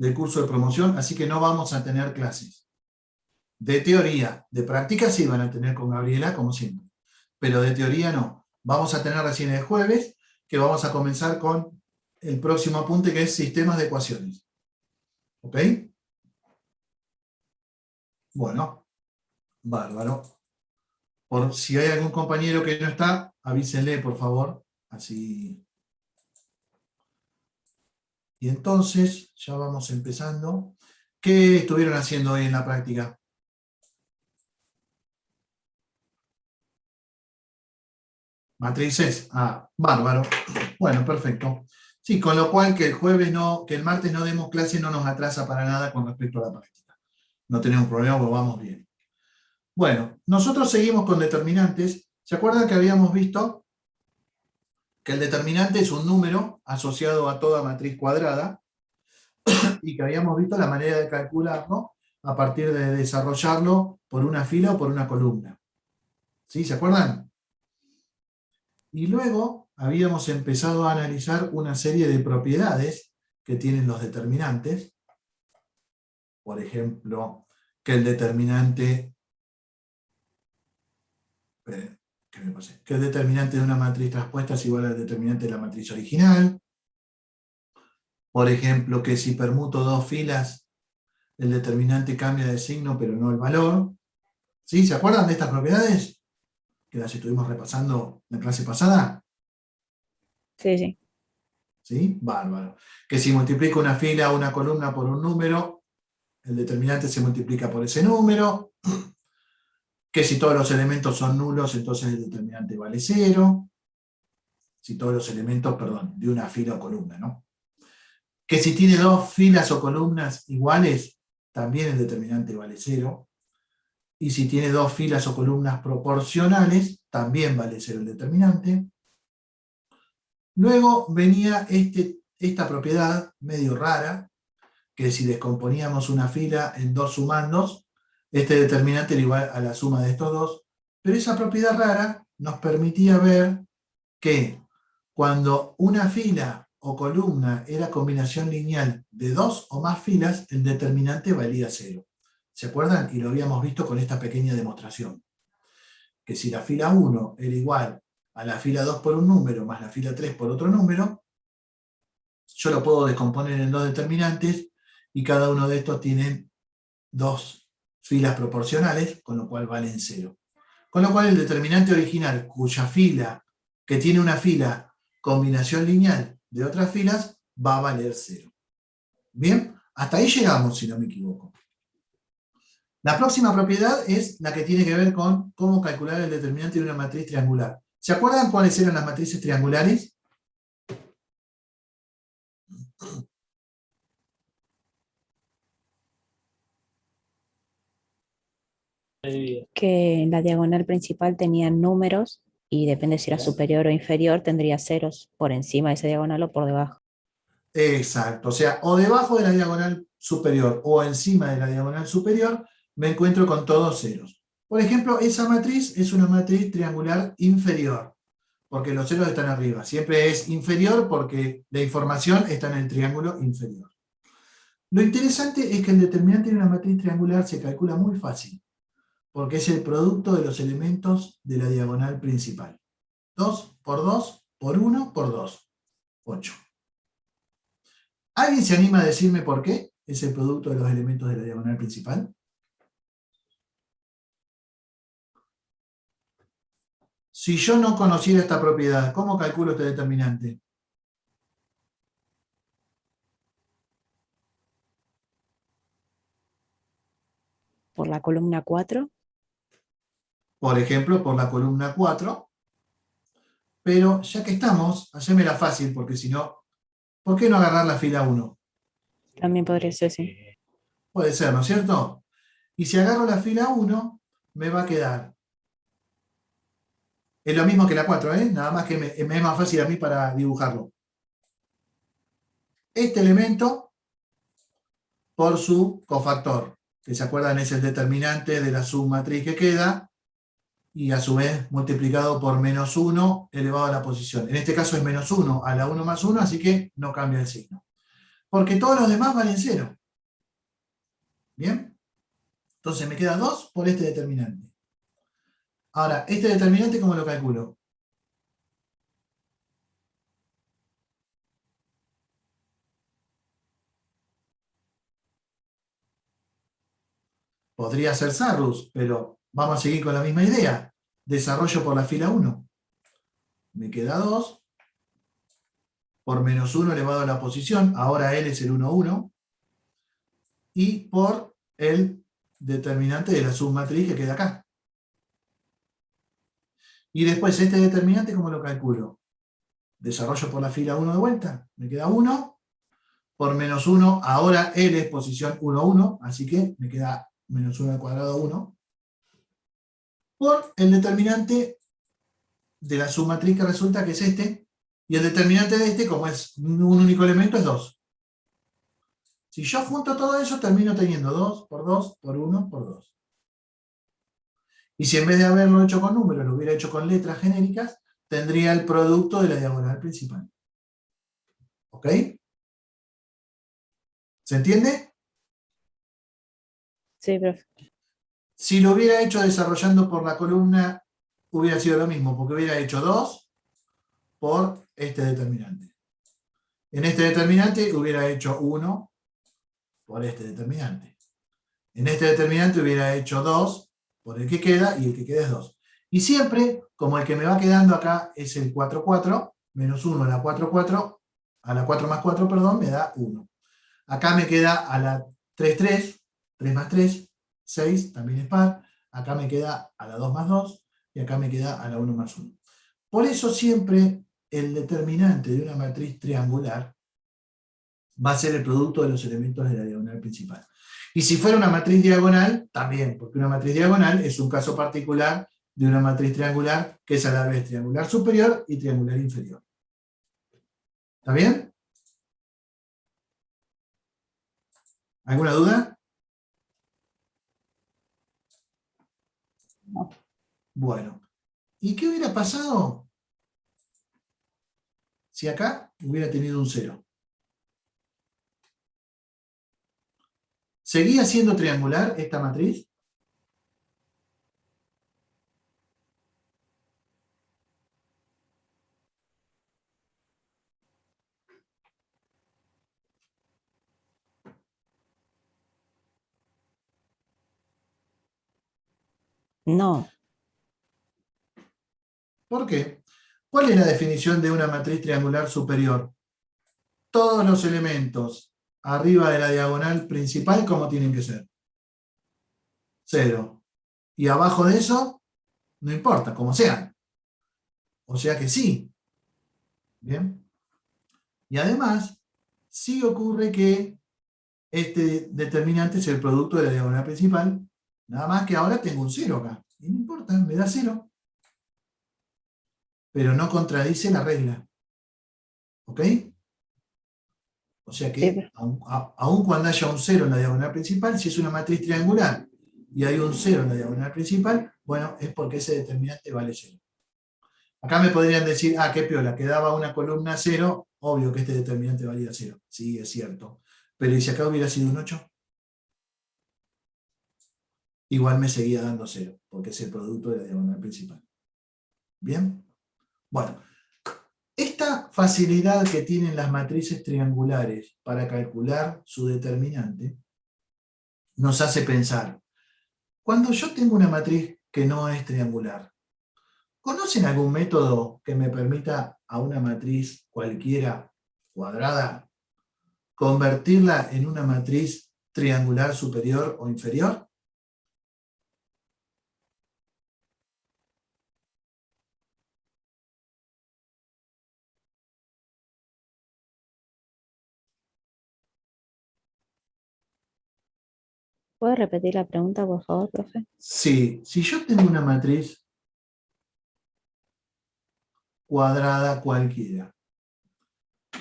del curso de promoción, así que no vamos a tener clases de teoría. De práctica sí van a tener con Gabriela, como siempre, pero de teoría no. Vamos a tener recién el jueves, que vamos a comenzar con el próximo apunte, que es sistemas de ecuaciones. ¿Ok? Bueno, bárbaro. Por si hay algún compañero que no está, avísenle, por favor, así. Y entonces, ya vamos empezando. ¿Qué estuvieron haciendo hoy en la práctica? Matrices. Ah, bárbaro. Bueno, perfecto. Sí, con lo cual que el martes no demos clase no nos atrasa para nada con respecto a la práctica. No tenemos problema, porque vamos bien. Bueno, nosotros seguimos con determinantes. ¿Se acuerdan que habíamos visto que el determinante es un número asociado a toda matriz cuadrada? Y que habíamos visto la manera de calcularlo a partir de desarrollarlo por una fila o por una columna. ¿Sí? ¿Se acuerdan? Y luego habíamos empezado a analizar una serie de propiedades que tienen los determinantes. Por ejemplo, que el determinante... ¿qué me pasé? Que el determinante de una matriz traspuesta es igual al determinante de la matriz original. Por ejemplo, que si permuto dos filas, el determinante cambia de signo, pero no el valor. ¿Sí? ¿Se acuerdan de estas propiedades? Que las estuvimos repasando en la clase pasada. Sí, sí. ¿Sí? Bárbaro. Que si multiplico una fila o una columna por un número, el determinante se multiplica por ese número. Que si todos los elementos son nulos, entonces el determinante vale 0. Si todos los elementos, perdón, de una fila o columna, ¿no? Que si tiene dos filas o columnas iguales, también el determinante vale 0. Y si tiene dos filas o columnas proporcionales, también vale 0 el determinante. Luego venía esta propiedad medio rara, que si descomponíamos una fila en dos sumandos, este determinante era igual a la suma de estos dos, pero esa propiedad rara nos permitía ver que cuando una fila o columna era combinación lineal de dos o más filas, el determinante valía 0. ¿Se acuerdan? Y lo habíamos visto con esta pequeña demostración. Que si la fila 1 era igual a la fila 2 por un número más la fila 3 por otro número, yo lo puedo descomponer en dos determinantes y cada uno de estos tiene dos filas proporcionales, con lo cual valen 0. Con lo cual el determinante original, cuya fila, que tiene una fila combinación lineal de otras filas, va a valer 0. Bien, hasta ahí llegamos, si no me equivoco. La próxima propiedad es la que tiene que ver con cómo calcular el determinante de una matriz triangular. ¿Se acuerdan cuáles eran las matrices triangulares? Que la diagonal principal tenía números y depende si era superior o inferior, tendría ceros por encima de esa diagonal o por debajo. Exacto, o sea, o debajo de la diagonal superior o encima de la diagonal superior, me encuentro con todos ceros. Por ejemplo, esa matriz es una matriz triangular inferior, porque los ceros están arriba. Siempre es inferior porque la información está en el triángulo inferior. Lo interesante es que el determinante de una matriz triangular se calcula muy fácil, porque es el producto de los elementos de la diagonal principal. 2 por 2 por 1 por 2, 8. ¿Alguien se anima a decirme por qué es el producto de los elementos de la diagonal principal? Si yo no conociera esta propiedad, ¿cómo calculo este determinante? Por la columna 4. Por ejemplo, por la columna 4. Pero ya que estamos, hacémela fácil, porque si no, ¿por qué no agarrar la fila 1? También podría ser, sí. Puede ser, ¿no es cierto? Y si agarro la fila 1, me va a quedar. Es lo mismo que la 4, ¿eh? Nada más que me es más fácil a mí para dibujarlo. Este elemento por su cofactor, que se acuerdan es el determinante de la submatriz que queda, y a su vez multiplicado por menos 1 elevado a la posición. En este caso es menos 1 a la 1 más 1, así que no cambia el signo. porque todos los demás valen 0. ¿Bien? Entonces me queda 2 por este determinante. Ahora, este determinante, ¿cómo lo calculo? Podría ser Sarrus, pero vamos a seguir con la misma idea. Desarrollo por la fila 1. Me queda 2 por menos 1 elevado a la posición. Ahora L es el 1, 1. Y por el determinante de la submatriz que queda acá. Y después este determinante, ¿cómo lo calculo? Desarrollo por la fila 1 de vuelta. Me queda 1 por menos 1. Ahora L es posición 1, 1. Así que me queda menos 1 al cuadrado 1. Por el determinante de la submatriz que resulta que es este. Y el determinante de este, como es un único elemento, es 2. Si yo junto todo eso, termino teniendo 2 por 2 por 1 por 2. Y si en vez de haberlo hecho con números, lo hubiera hecho con letras genéricas, tendría el producto de la diagonal principal. ¿Ok? ¿Se entiende? Sí, profe. Si lo hubiera hecho desarrollando por la columna, hubiera sido lo mismo, porque hubiera hecho 2 por este determinante. En este determinante hubiera hecho 1 por este determinante. En este determinante hubiera hecho 2 por el que queda, y el que queda es 2. Y siempre, como el que me va quedando acá es el 4, 4, menos 1 a la 4, 4, a la 4 más 4, perdón, me da 1. Acá me queda a la 3, 3, 3 más 3, 6, también es par. Acá me queda a la 2 más 2, y acá me queda a la 1 más 1. Por eso siempre el determinante de una matriz triangular va a ser el producto de los elementos de la diagonal principal. Y si fuera una matriz diagonal, también, porque una matriz diagonal es un caso particular de una matriz triangular que es a la vez triangular superior y triangular inferior. ¿Está bien? ¿Alguna duda? No. Bueno. ¿Y qué hubiera pasado si acá hubiera tenido un 0? ¿Seguía siendo triangular esta matriz? No. ¿Por qué? ¿Cuál es la definición de una matriz triangular superior? Todos los elementos arriba de la diagonal principal, ¿cómo tienen que ser? 0. Y abajo de eso, no importa, como sean. O sea que sí. ¿Bien? Y además, sí ocurre que este determinante es el producto de la diagonal principal, nada más que ahora tengo un 0 acá. Y no importa, me da 0. Pero no contradice la regla. ¿Ok? O sea Sí, que, aun cuando haya un 0 en la diagonal principal, si es una matriz triangular y hay un 0 en la diagonal principal, bueno, es porque ese determinante vale 0. Acá me podrían decir, ah, qué piola, quedaba una columna 0, obvio que este determinante valía 0. Sí, es cierto. Pero ¿y si acá hubiera sido un 8? Igual me seguía dando 0, porque es el producto de la diagonal principal. ¿Bien? Bueno, esta facilidad que tienen las matrices triangulares para calcular su determinante nos hace pensar, cuando yo tengo una matriz que no es triangular, ¿conocen algún método que me permita a una matriz cualquiera cuadrada convertirla en una matriz triangular superior o inferior? ¿Puede repetir la pregunta, por favor, profe? Sí, si yo tengo una matriz cuadrada cualquiera,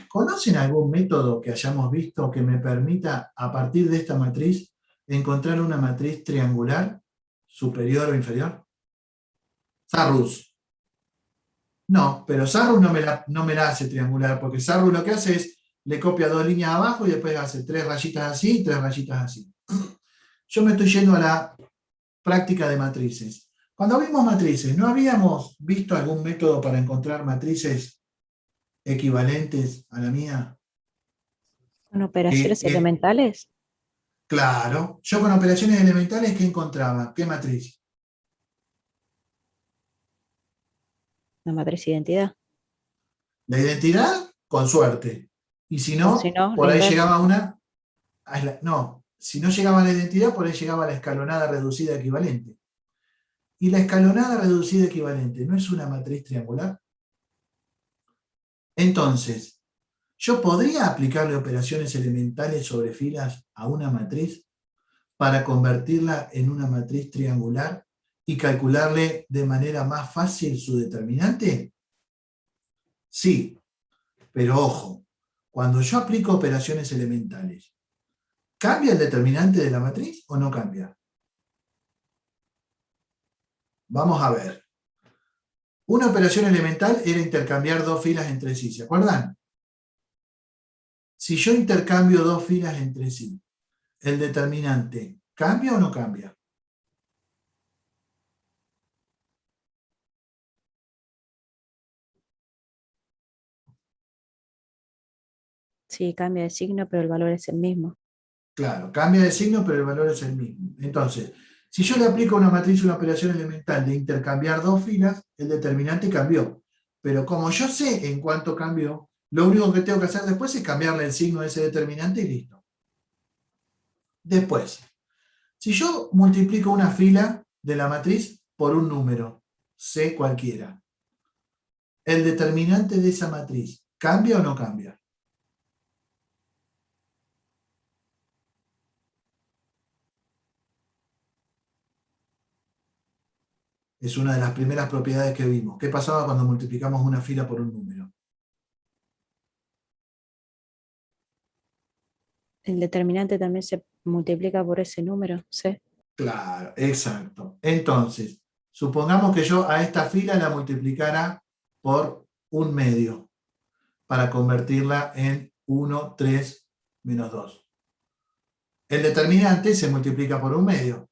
¿conocen algún método que hayamos visto que me permita, a partir de esta matriz, encontrar una matriz triangular superior o inferior? Sarrus. No, pero Sarrus no me la hace triangular, porque Sarrus lo que hace es le copia 2 líneas abajo y después hace 3 rayitas así y 3 rayitas así. Yo me estoy yendo a la práctica de matrices. Cuando vimos matrices, ¿no habíamos visto algún método para encontrar matrices equivalentes a la mía? Con operaciones elementales, Claro, yo con operaciones elementales, ¿qué encontraba? ¿Qué matriz? la matriz identidad. La identidad, con suerte. Y si O si no, no, lo por ahí inverso. llegaba una... No, si no llegaba a la identidad, por ahí llegaba a la escalonada reducida equivalente. ¿Y la escalonada reducida equivalente no es una matriz triangular? Entonces, ¿yo podría aplicarle operaciones elementales sobre filas a una matriz para convertirla en una matriz triangular y calcularle de manera más fácil su determinante? Sí, pero ojo, cuando yo aplico operaciones elementales, ¿cambia el determinante de la matriz o no cambia? Vamos a ver. Una operación elemental era intercambiar dos filas entre sí, ¿se acuerdan? Si yo intercambio dos filas entre sí, ¿el determinante cambia o no cambia? Sí, cambia de signo, pero el valor es el mismo. Claro, cambia de signo, pero el valor es el mismo. Entonces, si yo le aplico a una matriz una operación elemental de intercambiar dos filas, el determinante cambió. Pero como yo sé en cuánto cambió, lo único que tengo que hacer después es cambiarle el signo a ese determinante y listo. Después, si yo multiplico una fila de la matriz por un número, C cualquiera, ¿el determinante de esa matriz cambia o no cambia? Es una de las primeras propiedades que vimos. ¿Qué pasaba cuando multiplicamos una fila por un número? El determinante también se multiplica por ese número, ¿sí? Claro, exacto. Entonces, supongamos que yo a esta fila la multiplicara por un medio para convertirla en 1, 3, menos 2. El determinante se multiplica por un medio.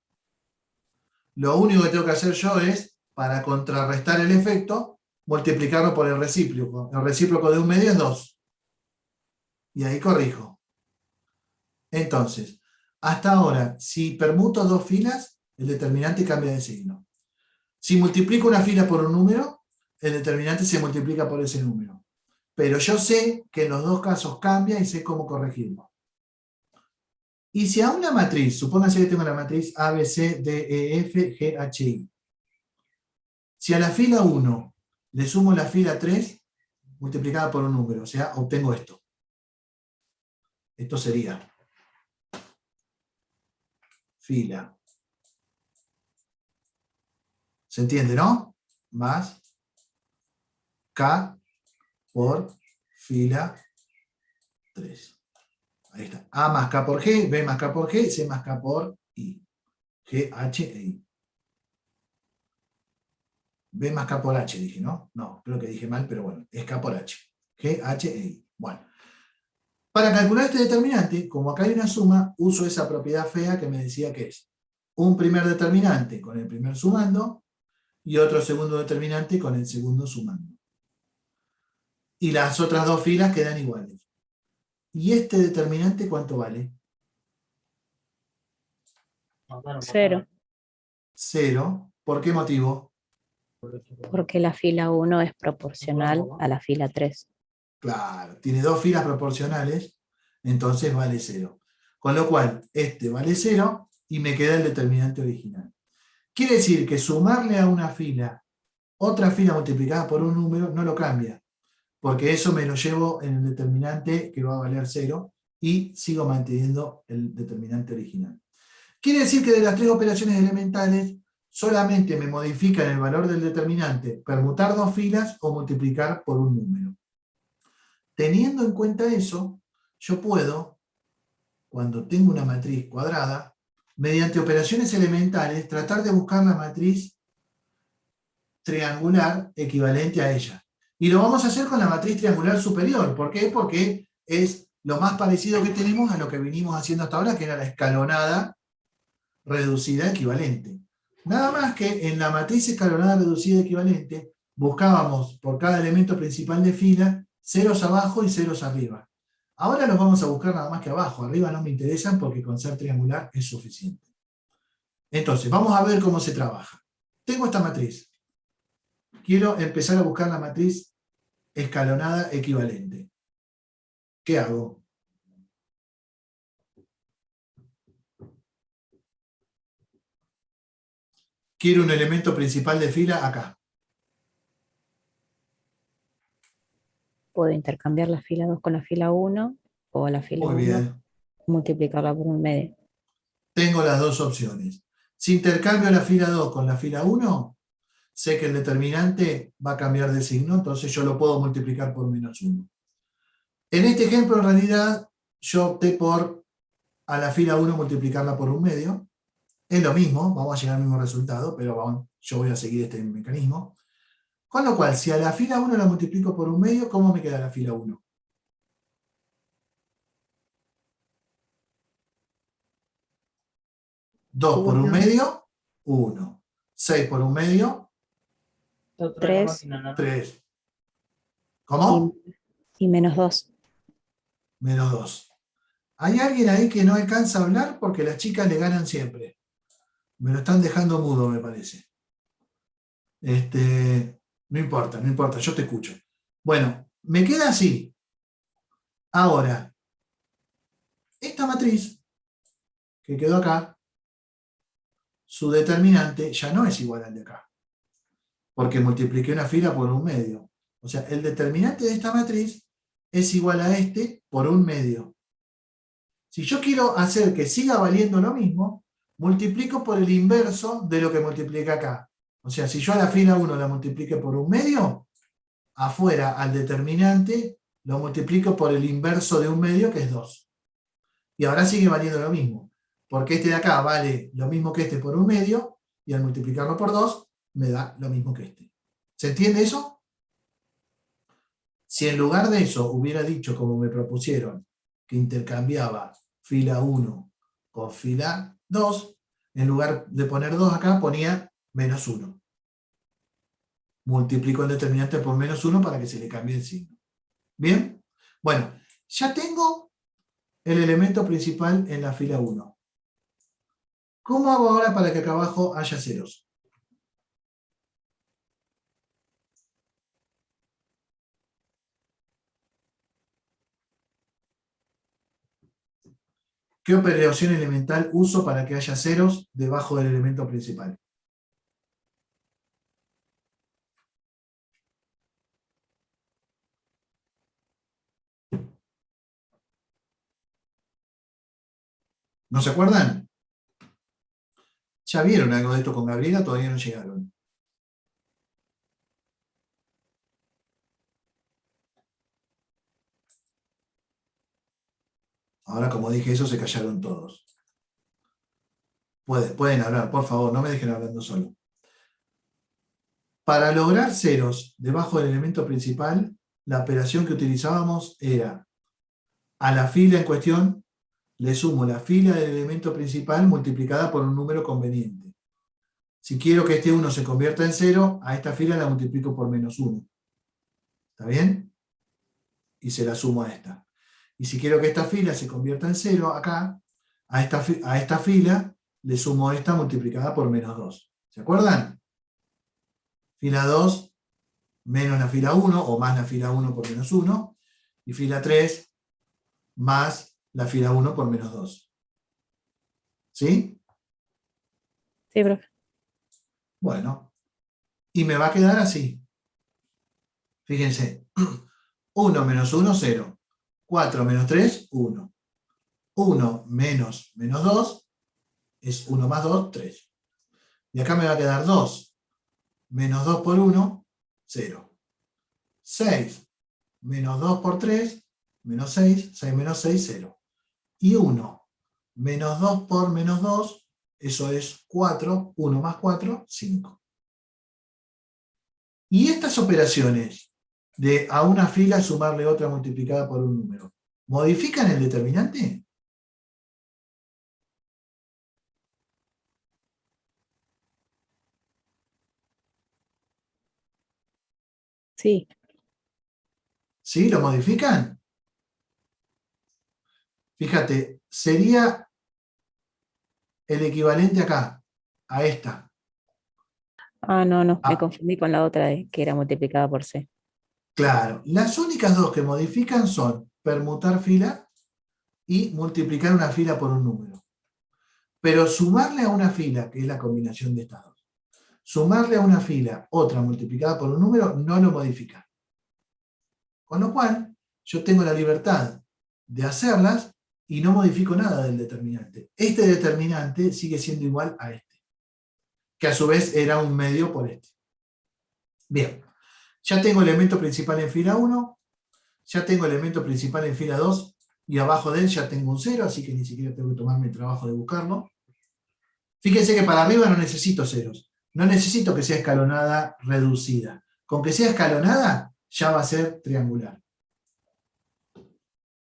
Lo único que tengo que hacer yo es, para contrarrestar el efecto, multiplicarlo por el recíproco. El recíproco de un medio es 2. Y ahí corrijo. Entonces, hasta ahora, si permuto dos filas, el determinante cambia de signo. Si multiplico una fila por un número, el determinante se multiplica por ese número. Pero yo sé que en los dos casos cambia y sé cómo corregirlo. Y si a una matriz, supónganse que tengo la matriz A, B, C, D, E, F, G, H, I. Si a la fila 1 le sumo la fila 3, multiplicada por un número, o sea, obtengo esto. Esto sería fila. ¿Se entiende, no? Más K por fila 3. Ahí está. A más K por G, B más K por G, C más K por I. G, H e I. B más K por H dije, ¿no? No, creo que dije mal, pero bueno, es K por H. G, H e I. Bueno. Para calcular este determinante, como acá hay una suma, uso esa propiedad fea que me decía que es un primer determinante con el primer sumando y otro segundo determinante con el segundo sumando. Y las otras dos filas quedan iguales. ¿Y este determinante cuánto vale? 0, 0. ¿Por qué motivo? porque la fila 1 es proporcional a la fila 3. Claro, tiene dos filas proporcionales, entonces vale 0. Con lo cual, este vale 0 y me queda el determinante original. Quiere decir que sumarle a una fila otra fila multiplicada por un número no lo cambia, porque eso me lo llevo en el determinante que va a valer 0 y sigo manteniendo el determinante original. Quiere decir que de las tres operaciones elementales solamente me modifican el valor del determinante permutar dos filas o multiplicar por un número. Teniendo en cuenta eso, yo puedo, cuando tengo una matriz cuadrada, mediante operaciones elementales, tratar de buscar la matriz triangular equivalente a ella. Y lo vamos a hacer con la matriz triangular superior. ¿Por qué? Porque es lo más parecido que tenemos a lo que venimos haciendo hasta ahora, que era la escalonada reducida equivalente. Nada más que en la matriz escalonada reducida equivalente buscábamos por cada elemento principal de fila ceros abajo y ceros arriba. Ahora los vamos a buscar nada más que abajo. Arriba no me interesan porque con ser triangular es suficiente. Entonces, vamos a ver cómo se trabaja. Tengo esta matriz. Quiero empezar a buscar la matriz escalonada equivalente. ¿Qué hago? Quiero un elemento principal de fila acá. Puedo intercambiar la fila 2 con la fila 1 o la fila Muy 1 bien. multiplicarla por un medio. Tengo las dos opciones. Si intercambio la fila 2 con la fila 1, sé que el determinante va a cambiar de signo, entonces yo lo puedo multiplicar por menos 1. En este ejemplo, en realidad, yo opté por a la fila 1 multiplicarla por un medio. Es lo mismo, vamos a llegar al mismo resultado, pero yo voy a seguir este mecanismo. Con lo cual, si a la fila 1 la multiplico por un medio, ¿cómo me queda la fila 1? 2 por un medio, 1. 6 por un medio, 3 3. ¿Cómo? y menos 2. Menos 2. ¿Hay alguien ahí que no alcanza a hablar? Porque las chicas le ganan siempre. Me lo están dejando mudo, me parece. No importa, no importa, yo te escucho. Bueno, me queda así. Ahora, esta matriz que quedó acá, su determinante ya no es igual al de acá, porque multipliqué una fila por un medio. O sea, el determinante de esta matriz es igual a este por un medio. Si yo quiero hacer que siga valiendo lo mismo, multiplico por el inverso de lo que multiplica acá. O sea, si yo a la fila 1 la multiplique por un medio, afuera al determinante lo multiplico por el inverso de un medio, que es 2. Y ahora sigue valiendo lo mismo, porque este de acá vale lo mismo que este por un medio, y al multiplicarlo por 2 me da lo mismo que este. ¿Se entiende eso? Si en lugar de eso hubiera dicho, como me propusieron, que intercambiaba fila 1 con fila 2, en lugar de poner 2 acá, ponía menos 1. Multiplico el determinante por menos 1 para que se le cambie el signo. ¿Bien? Bueno, ya tengo el elemento principal en la fila 1. ¿Cómo hago ahora para que acá abajo haya ceros? ¿Qué operación elemental uso para que haya ceros debajo del elemento principal? ¿No se acuerdan? ¿Ya vieron algo de esto con Gabriela? Todavía no llegaron. Ahora, como dije eso, se callaron todos. Pueden hablar, por favor, no me dejen hablando solo. Para lograr ceros debajo del elemento principal, la operación que utilizábamos era a la fila en cuestión le sumo la fila del elemento principal multiplicada por un número conveniente. Si quiero que este 1 se convierta en 0, a esta fila la multiplico por menos 1. ¿Está bien? Y se la sumo a esta. Y si quiero que esta fila se convierta en 0, acá, a esta fila le sumo esta multiplicada por menos 2. ¿Se acuerdan? Fila 2 menos la fila 1, o más la fila 1 por menos 1, y fila 3 más la fila 1 por menos 2. ¿Sí? Sí, profe. Bueno, y me va a quedar así. Fíjense, 1 menos 1, 0. 4 menos 3, 1. 1 menos menos 2 es 1 más 2, 3. Y acá me va a quedar 2 menos 2 por 1, 0. 6 menos 2 por 3, menos 6. 6 menos 6, 0. Y 1 menos 2 por menos 2, eso es 4. 1 más 4, 5. Y estas operaciones de a una fila sumarle otra multiplicada por un número, ¿Modifican el determinante? Sí. ¿Sí? ¿Lo modifican? Fíjate, sería el equivalente acá, a esta. Ah, no, no, me Ah, confundí con la otra que era multiplicada por C. claro, las únicas dos que modifican son permutar fila y multiplicar una fila por un número. Pero sumarle a una fila, que es la combinación de estas dos, sumarle a una fila otra multiplicada por un número, no lo modifica. Con lo cual, yo tengo la libertad de hacerlas y no modifico nada del determinante. Este determinante sigue siendo igual a este, que a su vez era un medio por este. Bien, ya tengo elemento principal en fila 1, ya tengo elemento principal en fila 2, y abajo de él ya tengo un 0, así que ni siquiera tengo que tomarme el trabajo de buscarlo. Fíjense que para arriba no necesito ceros, no necesito que sea escalonada reducida. Con que sea escalonada, ya va a ser triangular.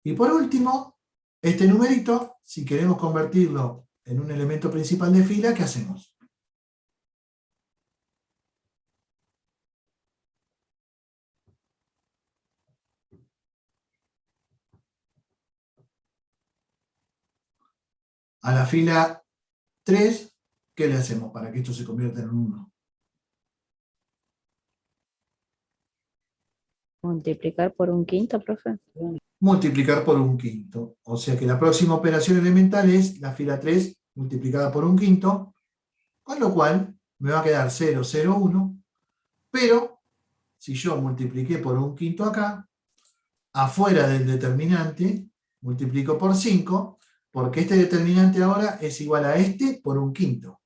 Y por último, este numerito, si queremos convertirlo en un elemento principal de fila, ¿qué hacemos? A la fila 3, ¿qué le hacemos para que esto se convierta en un 1? ¿Multiplicar por un quinto, profe? Multiplicar por un quinto. O sea que la próxima operación elemental es la fila 3 multiplicada por un quinto, con lo cual me va a quedar 0, 0, 1, pero si yo multipliqué por un quinto acá, afuera del determinante, multiplico por 5, porque este determinante ahora es igual a este por un quinto.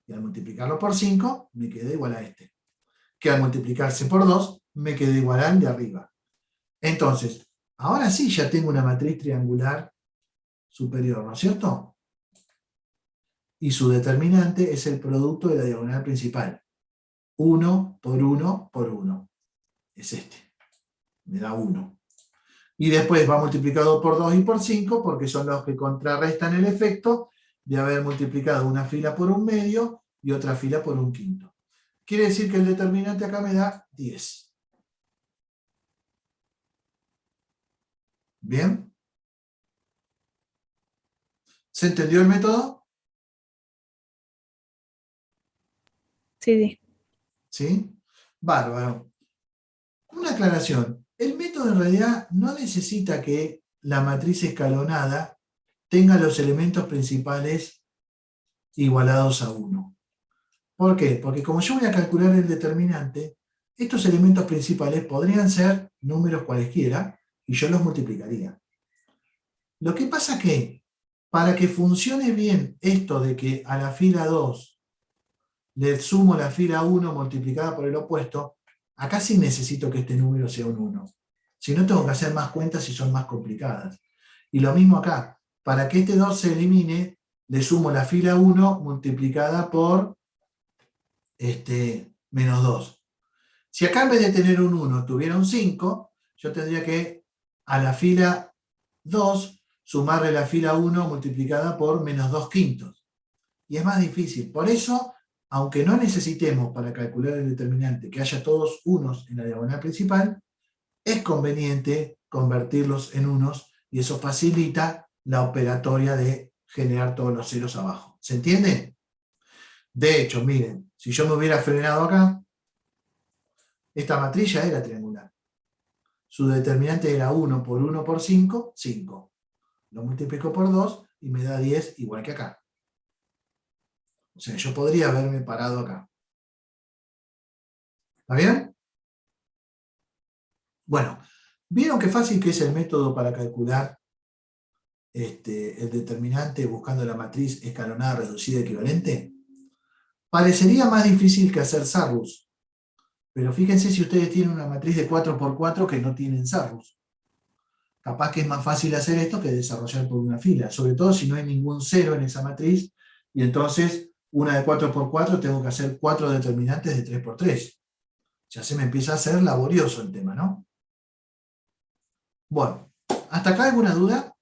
Y al multiplicarlo por 5, me queda igual a este. Que al multiplicarse por 2, me queda igual al de arriba. Entonces, ahora sí ya tengo una matriz triangular superior, ¿no es cierto? Y su determinante es el producto de la diagonal principal. 1 por 1 por 1. Es este. Me da 1. Y después va multiplicado por 2 y por 5, porque son los que contrarrestan el efecto de haber multiplicado una fila por un medio y otra fila por un quinto. Quiere decir que el determinante acá me da 10. ¿Bien? ¿Se entendió el método? Sí, sí. ¿Sí? Bárbaro. Una aclaración. El método en realidad no necesita que la matriz escalonada tenga los elementos principales igualados a 1. ¿Por qué? Porque como yo voy a calcular el determinante, estos elementos principales podrían ser números cualesquiera y yo los multiplicaría. Lo que pasa que, para que funcione bien esto de que a la fila 2 le sumo la fila 1 multiplicada por el opuesto, acá sí necesito que este número sea un 1. Si no, tengo que hacer más cuentas y son más complicadas. Y lo mismo acá. Para que este 2 se elimine, le sumo la fila 1 multiplicada por menos 2. Si acá en vez de tener un 1 tuviera un 5, yo tendría que a la fila 2 sumarle la fila 1 multiplicada por menos 2 quintos. Y es más difícil. Por eso, aunque no necesitemos para calcular el determinante que haya todos unos en la diagonal principal, es conveniente convertirlos en unos y eso facilita la operatoria de generar todos los ceros abajo. ¿Se entiende? De hecho, miren, si yo me hubiera frenado acá, esta matriz ya era triangular. Su determinante era 1 por 1 por 5, 5. Lo multiplico por 2 y me da 10 igual que acá. O sea, yo podría haberme parado acá. ¿Está bien? Bueno, ¿vieron qué fácil que es el método para calcular el determinante buscando la matriz escalonada reducida equivalente? Parecería más difícil que hacer Sarrus, pero fíjense si ustedes tienen una matriz de 4×4 que no tienen Sarrus. Capaz que es más fácil hacer esto que desarrollar por una fila, sobre todo si no hay ningún cero en esa matriz, y entonces una de 4×4 tengo que hacer 4 determinantes de 3×3. Ya se me empieza a hacer laborioso el tema, ¿no? Bueno, ¿Hasta acá alguna duda?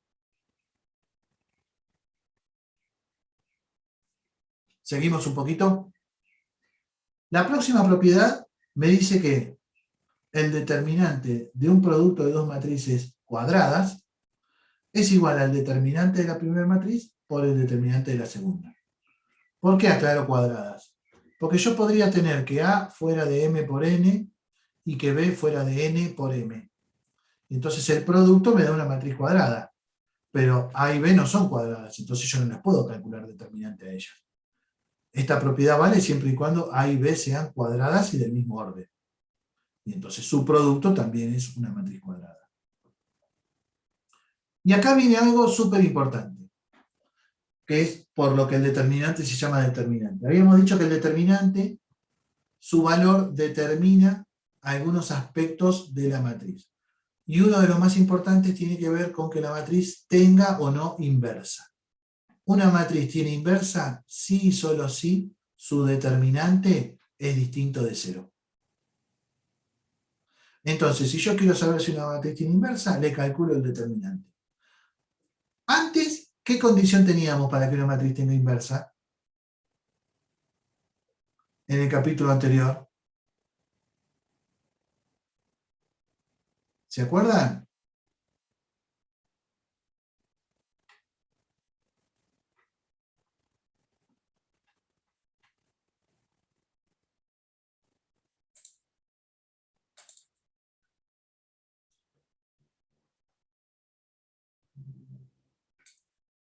¿Seguimos un poquito? La próxima propiedad me dice que el determinante de un producto de dos matrices cuadradas es igual al determinante de la primera matriz por el determinante de la segunda. ¿Por qué aclaro cuadradas? Porque yo podría tener que A fuera de M por N y que B fuera de N por M. Entonces el producto me da una matriz cuadrada, pero A y B no son cuadradas, entonces yo no las puedo calcular determinante a ellas. Esta propiedad vale siempre y cuando A y B sean cuadradas y del mismo orden. Y entonces su producto también es una matriz cuadrada. Y acá viene algo súper importante, que es por lo que el determinante se llama determinante. Habíamos dicho que el determinante, su valor determina algunos aspectos de la matriz. Y uno de los más importantes tiene que ver con que la matriz tenga o no inversa. Una matriz tiene inversa si y solo si su determinante es distinto de cero. Entonces, si yo quiero saber si una matriz tiene inversa, le calculo el determinante. Antes, ¿qué condición teníamos para que una matriz tenga inversa? En el capítulo anterior. ¿Se acuerdan?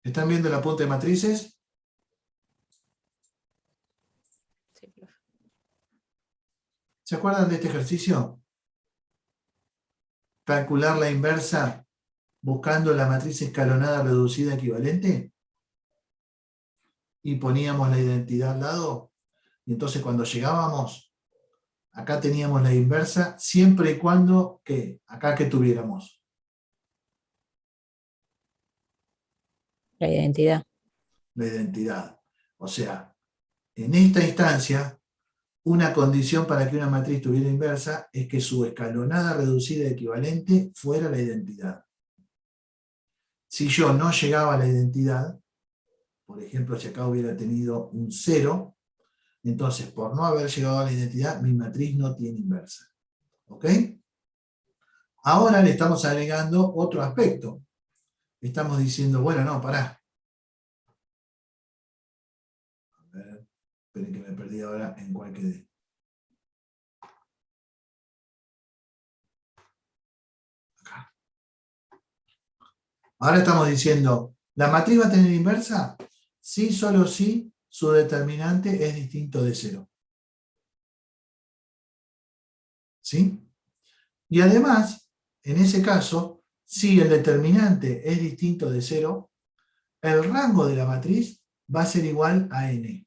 ¿Están viendo el apunte de matrices? Sí, profe. ¿Se acuerdan de este ejercicio? Calcular la inversa buscando la matriz escalonada reducida equivalente. Y poníamos la identidad al lado. Y entonces cuando llegábamos, acá teníamos la inversa, siempre y cuando, ¿qué? Acá que tuviéramos. La identidad. La identidad. O sea, en esta instancia, una condición para que una matriz tuviera inversa es que su escalonada reducida equivalente fuera la identidad. Si yo no llegaba a la identidad, por ejemplo, si acá hubiera tenido un 0, entonces por no haber llegado a la identidad, mi matriz no tiene inversa. ¿Ok? Ahora le estamos agregando otro aspecto. Estamos diciendo, bueno, no, pará. A ver, esperen que me perdí ahora en cuál quedé. Acá. Ahora estamos diciendo, ¿la matriz va a tener inversa? Sí, solo si su determinante es distinto de 0. ¿Sí? Y además, en ese caso, si el determinante es distinto de 0, el rango de la matriz va a ser igual a n.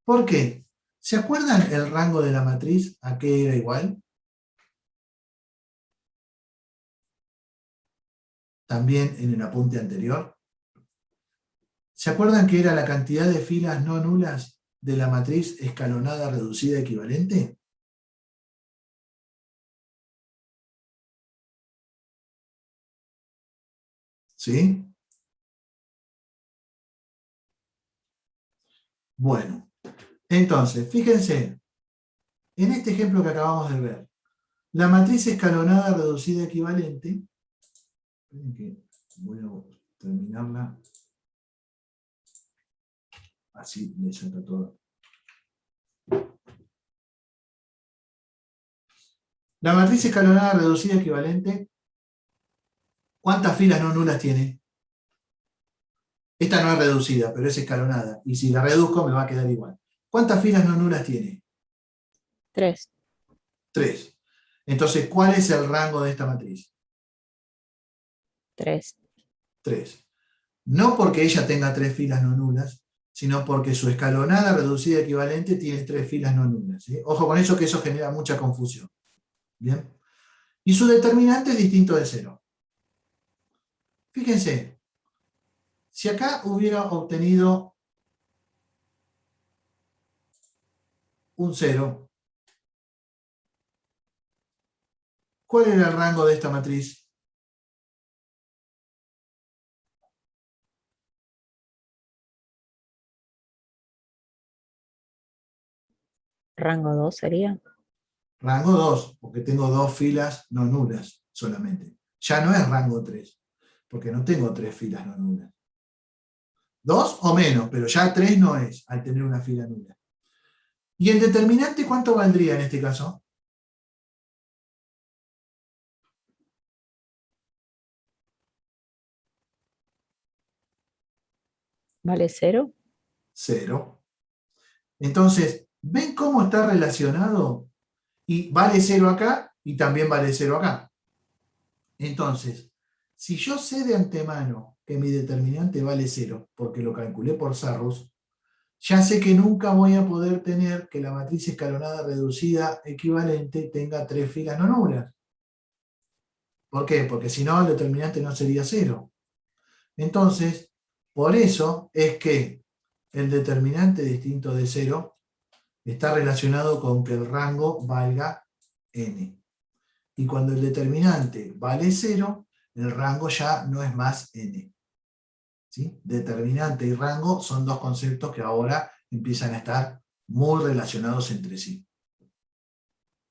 ¿Por qué? ¿Se acuerdan el rango de la matriz a qué era igual? También en el apunte anterior. ¿Se acuerdan que era la cantidad de filas no nulas de la matriz escalonada reducida equivalente? ¿Sí? Bueno, entonces, fíjense, en este ejemplo que acabamos de ver, la matriz escalonada reducida equivalente, esperen que voy a terminarla, así le saca todo. La matriz escalonada reducida equivalente, ¿cuántas filas no nulas tiene? Esta no es reducida, pero es escalonada. Y si la reduzco me va a quedar igual. ¿Cuántas filas no nulas tiene? 3. 3. Entonces, ¿cuál es el rango de esta matriz? 3. 3. No porque ella tenga 3 filas no nulas, sino porque su escalonada reducida equivalente tiene 3 filas no nulas. ¿Sí? Ojo con eso, que eso genera mucha confusión. ¿Bien? Y su determinante es distinto de 0. Fíjense, si acá hubiera obtenido un 0, ¿cuál era el rango de esta matriz? Rango 2 sería. Rango 2, porque tengo 2 filas no nulas solamente. Ya no es rango 3, porque no tengo 3 filas no nulas. 2 o menos, pero ya 3 no es, al tener una fila nula. ¿Y el determinante cuánto valdría en este caso? ¿Vale 0? 0. Entonces, ¿ven cómo está relacionado? Y vale 0 acá y también vale 0 acá. Entonces, si yo sé de antemano que mi determinante vale 0, porque lo calculé por Sarrus, ya sé que nunca voy a poder tener que la matriz escalonada reducida equivalente tenga 3 filas no nulas. ¿Por qué? Porque si no, el determinante no sería 0. Entonces, por eso es que el determinante distinto de 0 está relacionado con que el rango valga n. Y cuando el determinante vale 0, el rango ya no es más n. ¿Sí? Determinante y rango son dos conceptos que ahora empiezan a estar muy relacionados entre sí.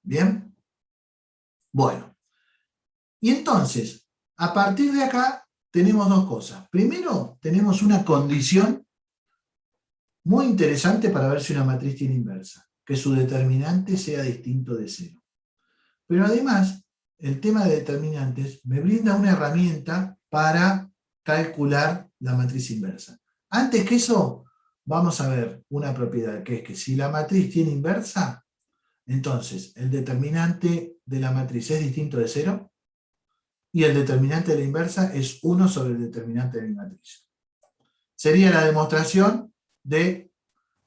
¿Bien? Bueno. Y entonces, a partir de acá, tenemos dos cosas. Primero, tenemos una condición muy interesante para ver si una matriz tiene inversa, que su determinante sea distinto de 0. Pero además, el tema de determinantes me brinda una herramienta para calcular la matriz inversa. Antes que eso, vamos a ver una propiedad, que es que si la matriz tiene inversa, entonces el determinante de la matriz es distinto de 0 y el determinante de la inversa es 1 sobre el determinante de mi matriz. Sería la demostración de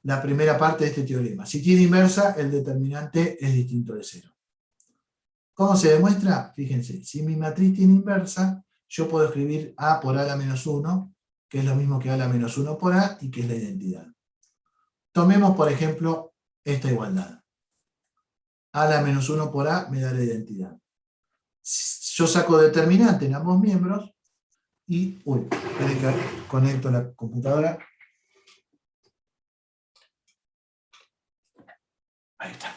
la primera parte de este teorema. Si tiene inversa, el determinante es distinto de 0. ¿Cómo se demuestra? Fíjense, si mi matriz tiene inversa, yo puedo escribir A por A a la menos 1, que es lo mismo que A a la menos 1 por A, y que es la identidad. Tomemos, por ejemplo, esta igualdad. A a la menos 1 por A me da la identidad. Yo saco determinante en ambos miembros, y, esperen que conecto la computadora. Ahí está.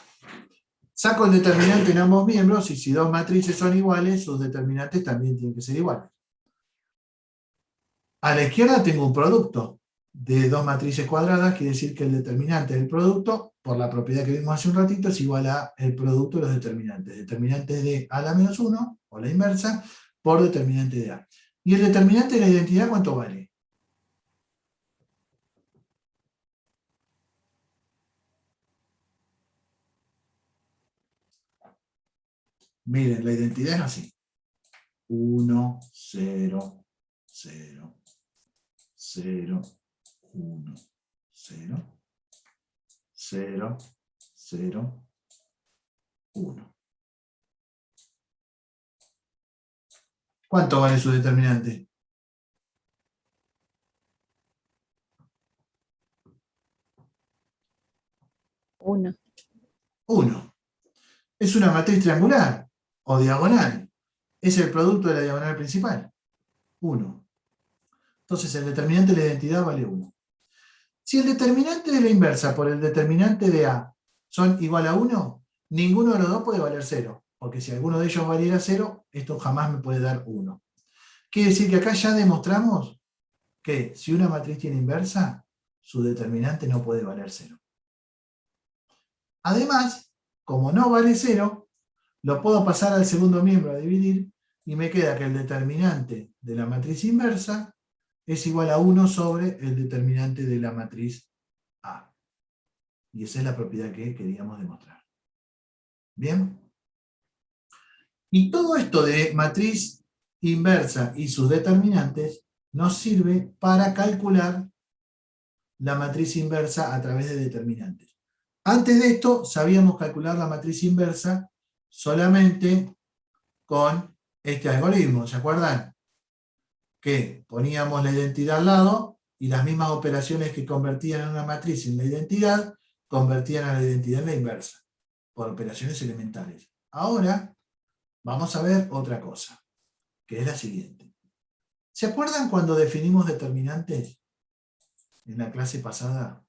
Saco el determinante en ambos miembros, y si dos matrices son iguales, sus determinantes también tienen que ser iguales. A la izquierda tengo un producto de dos matrices cuadradas, quiere decir que el determinante del producto, por la propiedad que vimos hace un ratito, es igual a el producto de los determinantes. Determinante de A a la menos 1, o la inversa, por determinante de A. ¿Y el determinante de la identidad cuánto vale? Miren, la identidad es así. 1, 0, 0, 0, 1, 0, 0, 0, 1. ¿Cuánto vale su determinante? 1. 1. Es una matriz triangular o diagonal. Es el producto de la diagonal principal. 1. Entonces el determinante de la identidad vale 1. Si el determinante de la inversa por el determinante de A son igual a 1, ninguno de los dos puede valer 0. Porque si alguno de ellos valiera 0, esto jamás me puede dar 1. Quiere decir que acá ya demostramos que si una matriz tiene inversa, su determinante no puede valer 0. Además, como no vale 0, lo puedo pasar al segundo miembro a dividir, y me queda que el determinante de la matriz inversa es igual a 1 sobre el determinante de la matriz A. Y esa es la propiedad que queríamos demostrar. ¿Bien? Y todo esto de matriz inversa y sus determinantes nos sirve para calcular la matriz inversa a través de determinantes. Antes de esto, sabíamos calcular la matriz inversa solamente con este algoritmo, ¿se acuerdan? Que poníamos la identidad al lado y las mismas operaciones que convertían a una matriz en la identidad, convertían a la identidad en la inversa, por operaciones elementales. Ahora vamos a ver otra cosa, que es la siguiente. ¿Se acuerdan cuando definimos determinantes en la clase pasada?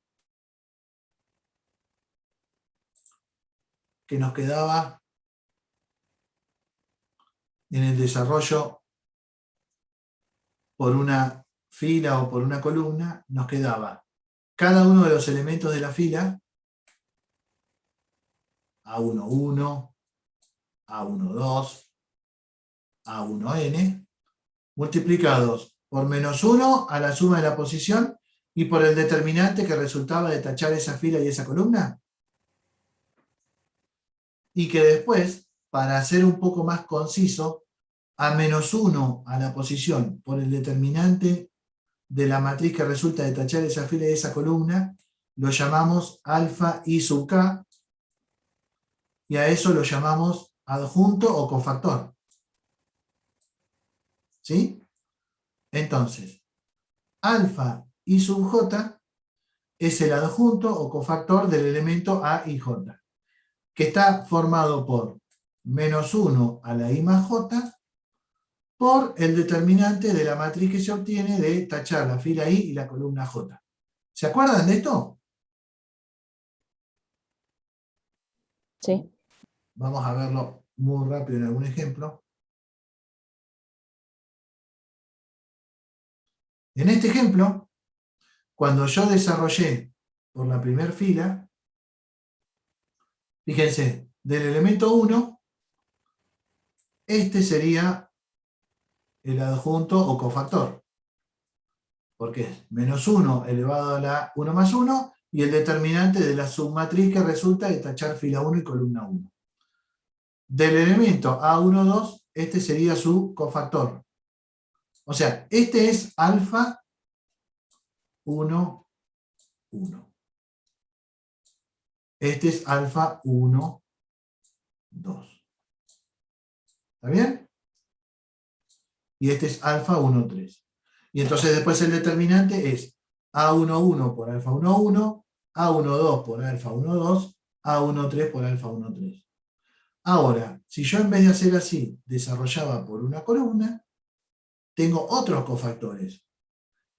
que nos quedaba en el desarrollo por una fila o por una columna, nos quedaba cada uno de los elementos de la fila, A11, A12, A1n, multiplicados por -1 a la suma de la posición y por el determinante que resultaba de tachar esa fila y esa columna. Y que después, para ser un poco más conciso, a -1 a la posición por el determinante de la matriz que resulta de tachar esa fila y esa columna, lo llamamos alfa i sub k, y a eso lo llamamos adjunto o cofactor. ¿Sí? Entonces, alfa i sub j es el adjunto o cofactor del elemento a y j, que está formado por -1 a la i más j por el determinante de la matriz que se obtiene de tachar la fila i y la columna j. ¿Se acuerdan de esto? Sí. Vamos a verlo muy rápido en algún ejemplo. En este ejemplo, cuando yo desarrollé por la primera fila, fíjense, del elemento 1, este sería el adjunto o cofactor, porque es -1 elevado a la 1 más 1, y el determinante de la submatriz que resulta de tachar fila 1 y columna 1. Del elemento A12, este sería su cofactor. O sea, este es alfa 1, 1. Este es alfa 1, 2. ¿Está bien? Y este es alfa 1, 3. Y entonces después el determinante es A11 por alfa 1, 1, A12 por alfa 1, 2, A13 por alfa 1, 3. Ahora, si yo en vez de hacer así, desarrollaba por una columna, tengo otros cofactores.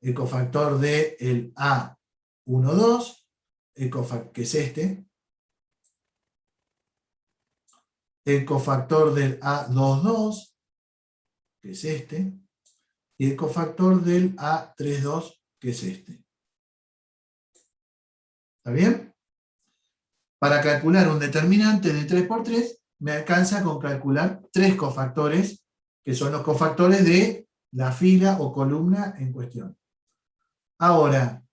El cofactor del A12, que es este. El cofactor del A22, que es este. Y el cofactor del A32, que es este. ¿Está bien? Para calcular un determinante de 3 por 3, me alcanza con calcular 3 cofactores, que son los cofactores de la fila o columna en cuestión. Ahora,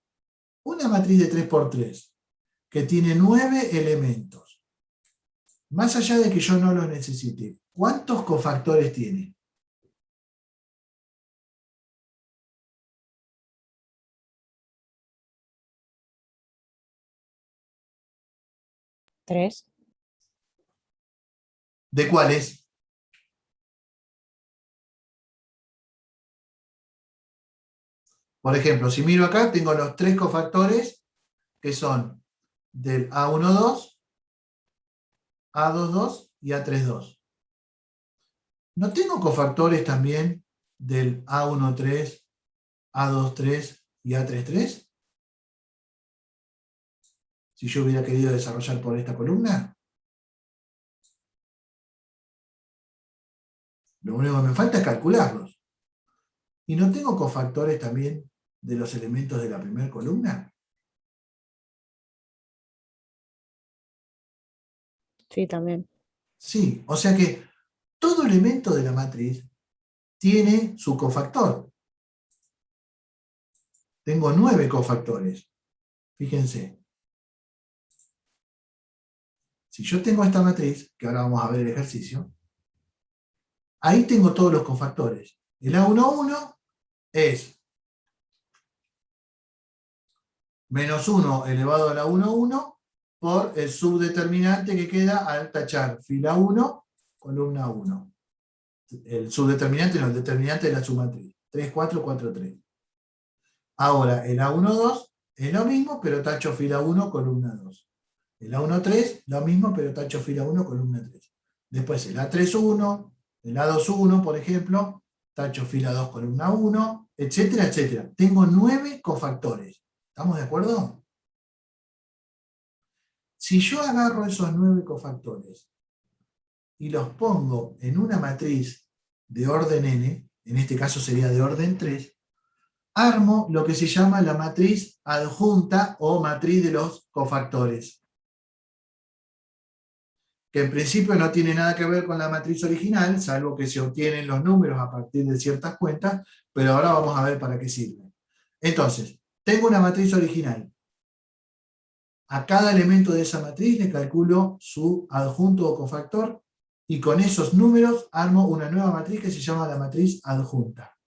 una matriz de 3 por 3, que tiene 9 elementos, más allá de que yo no los necesite, ¿cuántos cofactores tiene? ¿3? ¿De cuáles? Por ejemplo, si miro acá, tengo los 3 cofactores que son del A12, A22 y A32. ¿No tengo cofactores también del A13, A23 y A33? Si yo hubiera querido desarrollar por esta columna. Lo único que me falta es calcularlos. ¿Y no tengo cofactores también de los elementos de la primera columna? Sí, también. Sí, o sea que todo elemento de la matriz tiene su cofactor. Tengo 9 cofactores. Fíjense. Si yo tengo esta matriz, que ahora vamos a ver el ejercicio, ahí tengo todos los cofactores. El A11 es -1 elevado a la 1 por el subdeterminante que queda al tachar fila 1, columna 1. El subdeterminante no, el determinante de la submatriz. 3, 4, 4, 3. Ahora, el A12 es lo mismo, pero tacho fila 1, columna 2. El A13, lo mismo, pero tacho fila 1, columna 3. Después el A31, el A21, por ejemplo, tacho fila 2, columna 1, etcétera, etcétera. Tengo 9 cofactores. ¿Estamos de acuerdo? Si yo agarro esos 9 cofactores y los pongo en una matriz de orden n, en este caso sería de orden 3, armo lo que se llama la matriz adjunta o matriz de los cofactores, que en principio no tiene nada que ver con la matriz original, salvo que se obtienen los números a partir de ciertas cuentas, pero ahora vamos a ver para qué sirve. Entonces, tengo una matriz original. A cada elemento de esa matriz le calculo su adjunto o cofactor, y con esos números armo una nueva matriz que se llama la matriz adjunta.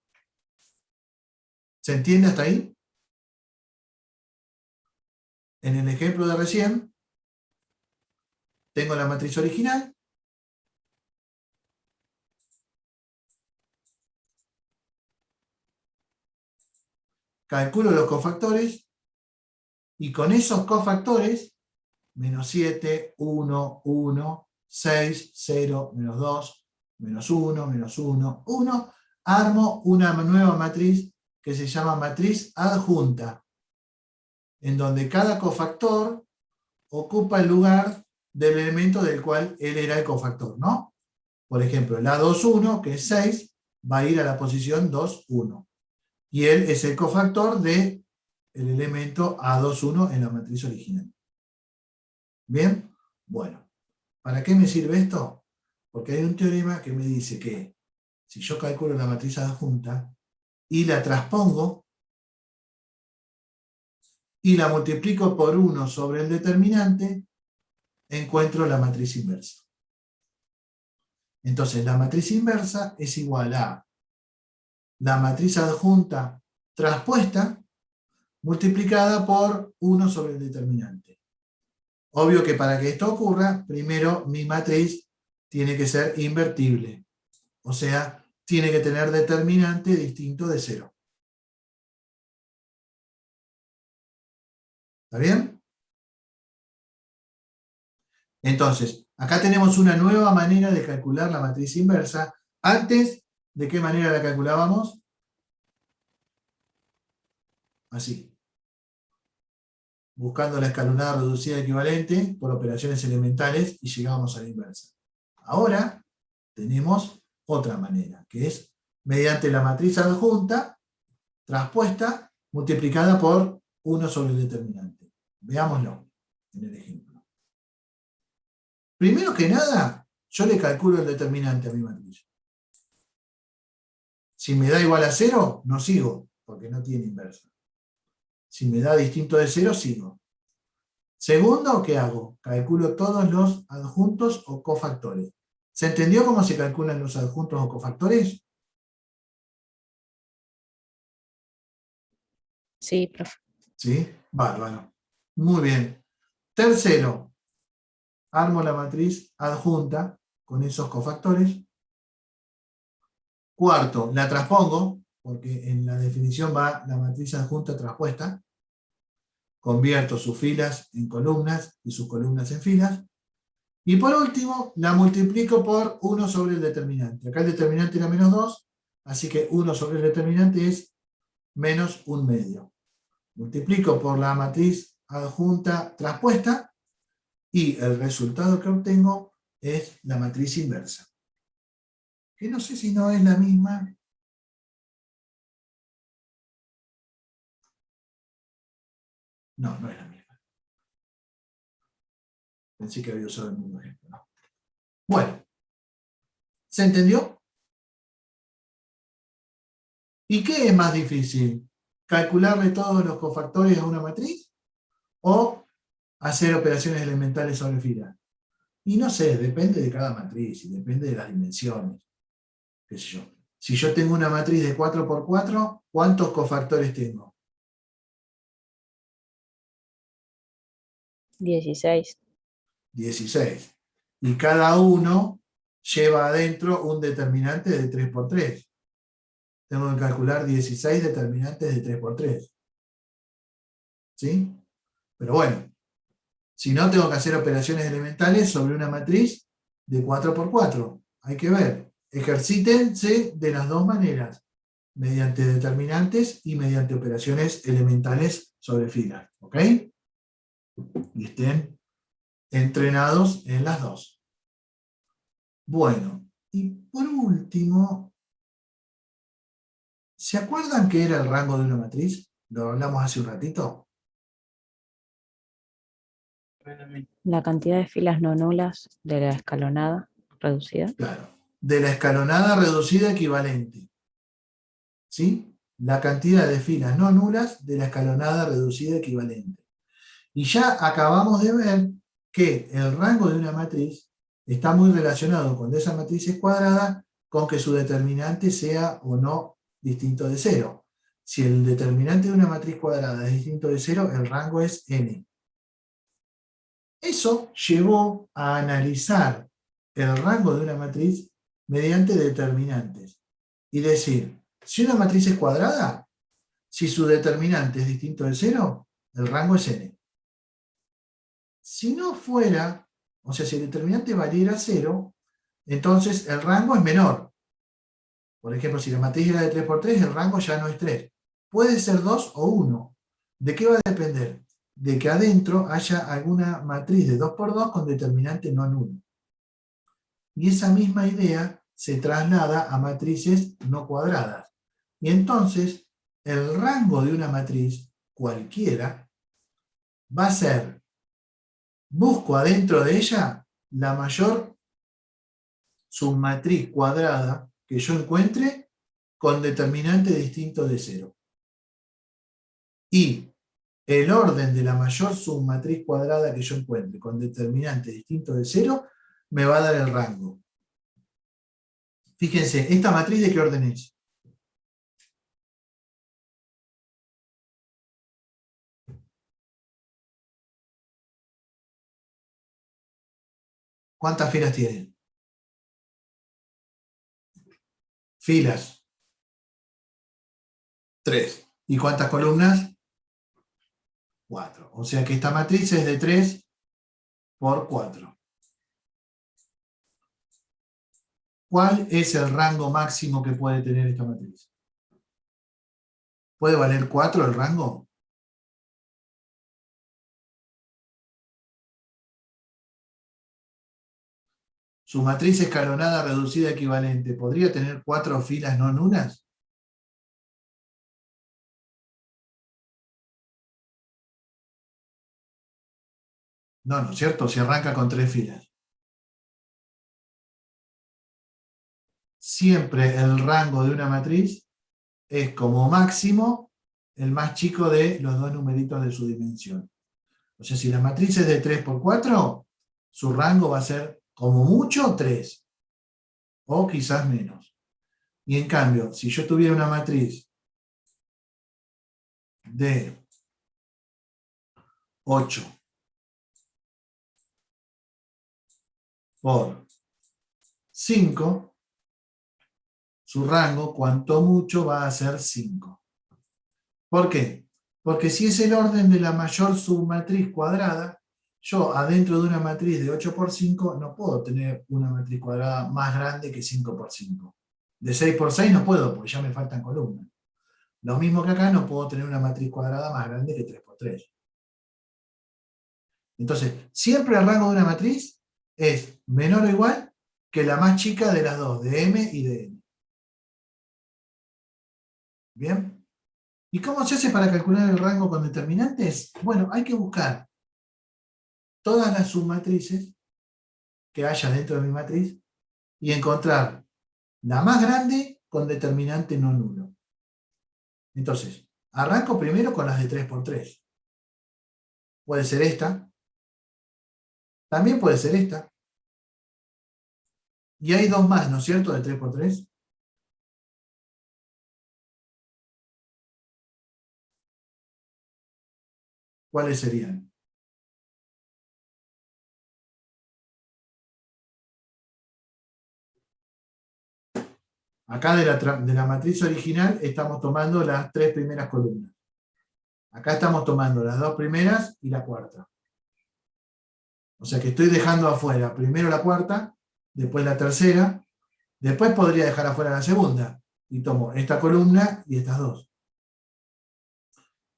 ¿Se entiende hasta ahí? En el ejemplo de recién, tengo la matriz original, calculo los cofactores, y con esos cofactores, menos 7, 1, 1, 6, 0, menos 2, menos 1, menos 1, 1, armo una nueva matriz que se llama matriz adjunta, en donde cada cofactor ocupa el lugar del elemento del cual él era el cofactor, ¿no? Por ejemplo, el A21, que es 6, va a ir a la posición 2, 1. Y él es el cofactor del elemento A21 en la matriz original. ¿Bien? Bueno, ¿para qué me sirve esto? Porque hay un teorema que me dice que si yo calculo la matriz adjunta y la transpongo y la multiplico por 1 sobre el determinante, encuentro la matriz inversa. Entonces, la matriz inversa es igual a la matriz adjunta transpuesta multiplicada por 1 sobre el determinante. Obvio que para que esto ocurra, primero mi matriz tiene que ser invertible. O sea, tiene que tener determinante distinto de 0. ¿Está bien? Entonces, acá tenemos una nueva manera de calcular la matriz inversa. Antes, ¿de qué manera la calculábamos? Así. Buscando la escalonada reducida equivalente por operaciones elementales y llegábamos a la inversa. Ahora tenemos otra manera, que es mediante la matriz adjunta transpuesta multiplicada por 1 sobre el determinante. Veámoslo en el ejemplo. Primero que nada, yo le calculo el determinante a mi matriz. Si me da igual a 0, no sigo, porque no tiene inversa. Si me da distinto de 0, sigo. Segundo, ¿qué hago? Calculo todos los adjuntos o cofactores. ¿Se entendió cómo se calculan los adjuntos o cofactores? Sí, profe. ¿Sí? Bárbaro. Muy bien. Tercero, armo la matriz adjunta con esos cofactores. Cuarto, la transpongo, porque en la definición va la matriz adjunta transpuesta. Convierto sus filas en columnas y sus columnas en filas. Y por último, la multiplico por 1 sobre el determinante. Acá el determinante era menos 2, así que 1 sobre el determinante es menos 1/2. Multiplico por la matriz adjunta transpuesta y el resultado que obtengo es la matriz inversa. Que no sé si no es la misma. No, no es la misma. Pensé que había usado el mismo ejemplo, ¿no? Bueno, ¿se entendió? ¿Y qué es más difícil? ¿Calcularle todos los cofactores a una matriz? ¿O hacer operaciones elementales sobre fila? Y no sé, depende de cada matriz y depende de las dimensiones. ¿Qué sé yo? Si yo tengo una matriz de 4×4, ¿cuántos cofactores tengo? 16. 16. Y cada uno lleva adentro un determinante de 3×3. Tengo que calcular 16 determinantes de 3×3. ¿Sí? Pero bueno, si no, tengo que hacer operaciones elementales sobre una matriz de 4×4. Hay que ver. Ejercítense de las dos maneras, mediante determinantes y mediante operaciones elementales sobre filas. ¿Ok? Y estén entrenados en las dos. Bueno, y por último, ¿se acuerdan qué era el rango de una matriz? Lo hablamos hace un ratito. La cantidad de filas no nulas de la escalonada reducida. Claro, de la escalonada reducida equivalente. ¿Sí? La cantidad de filas no nulas de la escalonada reducida equivalente. Y ya acabamos de ver que el rango de una matriz está muy relacionado con esa matriz cuadrada con que su determinante sea o no distinto de cero. Si el determinante de una matriz cuadrada es distinto de cero, el rango es n. Eso llevó a analizar el rango de una matriz mediante determinantes. Y decir, si una matriz es cuadrada, si su determinante es distinto de cero, el rango es n. Si no fuera, o sea, si el determinante valiera 0, entonces el rango es menor. Por ejemplo, si la matriz era de 3 por 3, el rango ya no es 3. Puede ser 2 o 1. ¿De qué va a depender? De que adentro haya alguna matriz de 2 por 2 con determinante no nulo. Y esa misma idea se traslada a matrices no cuadradas. Y entonces, el rango de una matriz, cualquiera, va a ser, busco adentro de ella la mayor submatriz cuadrada que yo encuentre con determinante distinto de 0. Y el orden de la mayor submatriz cuadrada que yo encuentre con determinante distinto de 0 me va a dar el rango. Fíjense, ¿esta matriz de qué orden es? ¿Cuántas filas tiene? Filas. 3. ¿Y cuántas columnas? 4. O sea que esta matriz es de 3 por 4. ¿Cuál es el rango máximo que puede tener esta matriz? ¿Puede valer 4 el rango? Su matriz escalonada reducida equivalente, ¿podría tener 4 filas no nulas? No, ¿no es cierto? Si arranca con 3 filas. Siempre el rango de una matriz es como máximo el más chico de los dos numeritos de su dimensión. O sea, si la matriz es de 3 por 4, su rango va a ser como mucho 3. O quizás menos. Y en cambio, si yo tuviera una matriz de 8 por 5, su rango, cuanto mucho, va a ser 5. ¿Por qué? Porque si es el orden de la mayor submatriz cuadrada, yo adentro de una matriz de 8 por 5 no puedo tener una matriz cuadrada más grande que 5 por 5. De 6 por 6 no puedo, porque ya me faltan columnas. Lo mismo que acá, no puedo tener una matriz cuadrada más grande que 3 por 3. Entonces, siempre el rango de una matriz es menor o igual que la más chica de las dos, de M y de N. ¿Bien? ¿Y cómo se hace para calcular el rango con determinantes? Bueno, hay que buscar todas las submatrices que haya dentro de mi matriz y encontrar la más grande con determinante no nulo. Entonces, arranco primero con las de 3 por 3. Puede ser esta. También puede ser esta. Y hay dos más, ¿no es cierto?, de 3 por 3. ¿Cuáles serían? Acá de la matriz original estamos tomando las 3 primeras columnas. Acá estamos tomando las 2 primeras y la cuarta. O sea que estoy dejando afuera primero la cuarta, después la tercera, después podría dejar afuera la segunda. Y tomo esta columna y estas dos.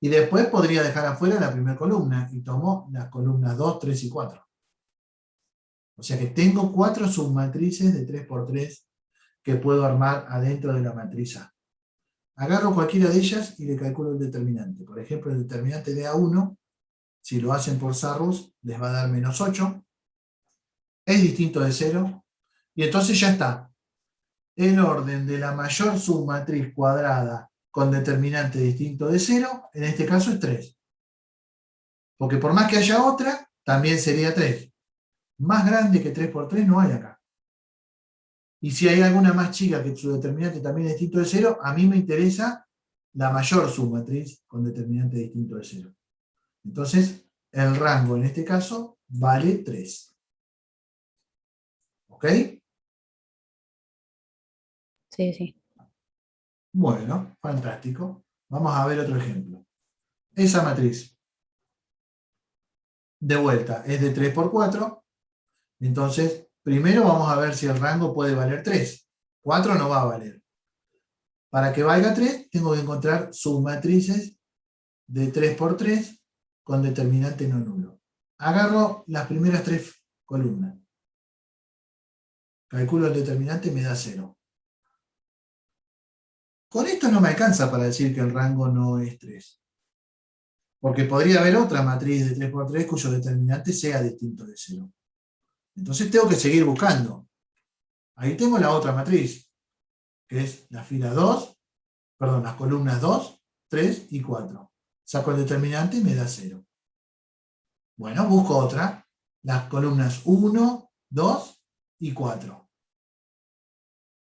Y después podría dejar afuera la primera columna y tomo las columnas 2, 3 y 4. O sea que tengo 4 submatrices de 3×3 que puedo armar adentro de la matriz A. Agarro cualquiera de ellas y le calculo el determinante. Por ejemplo, el determinante de A1, si lo hacen por Sarrus, les va a dar -8. Es distinto de 0. Y entonces ya está. El orden de la mayor submatriz cuadrada con determinante distinto de 0, en este caso es 3. Porque por más que haya otra, también sería 3. Más grande que 3×3 no hay acá. Y si hay alguna más chica que su determinante también es distinto de 0, a mí me interesa la mayor submatriz con determinante distinto de 0. Entonces, el rango en este caso vale 3. ¿Ok? Sí, sí. Bueno, fantástico. Vamos a ver otro ejemplo. Esa matriz, de vuelta, es de 3×4. Entonces, primero vamos a ver si el rango puede valer 3. 4 no va a valer. Para que valga 3, tengo que encontrar submatrices de 3×3 con determinante no nulo. Agarro las primeras 3 columnas. Calculo el determinante y me da 0. Con esto no me alcanza para decir que el rango no es 3. Porque podría haber otra matriz de 3×3 cuyo determinante sea distinto de 0. Entonces tengo que seguir buscando. Ahí tengo la otra matriz, que es la fila 2, perdón, las columnas 2, 3 y 4. Saco el determinante y me da 0. Bueno, busco otra, las columnas 1, 2 y 4.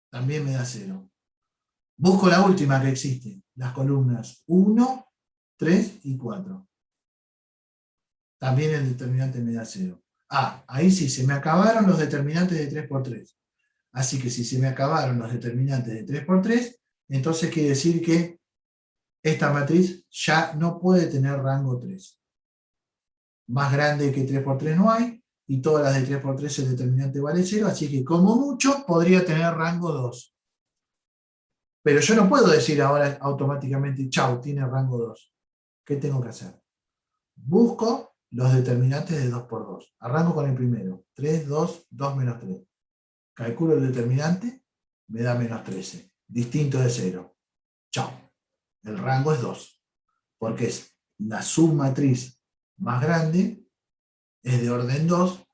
También me da 0. Busco la última que existe, las columnas 1, 3 y 4. También el determinante me da 0. Ah, ahí sí, se me acabaron los determinantes de 3×3. Así que si se me acabaron los determinantes de 3×3, entonces quiere decir que esta matriz ya no puede tener rango 3. Más grande que 3×3 no hay, y todas las de 3×3 el determinante vale 0, así que como mucho podría tener rango 2. Pero yo no puedo decir ahora automáticamente, chau, tiene rango 2. ¿Qué tengo que hacer? Busco los determinantes de 2×2. Arranco con el primero. 3, 2, 2 menos 3. Calculo el determinante, me da -13. Distinto de 0. Chau. El rango es 2. Porque es la submatriz más grande, es de orden 2,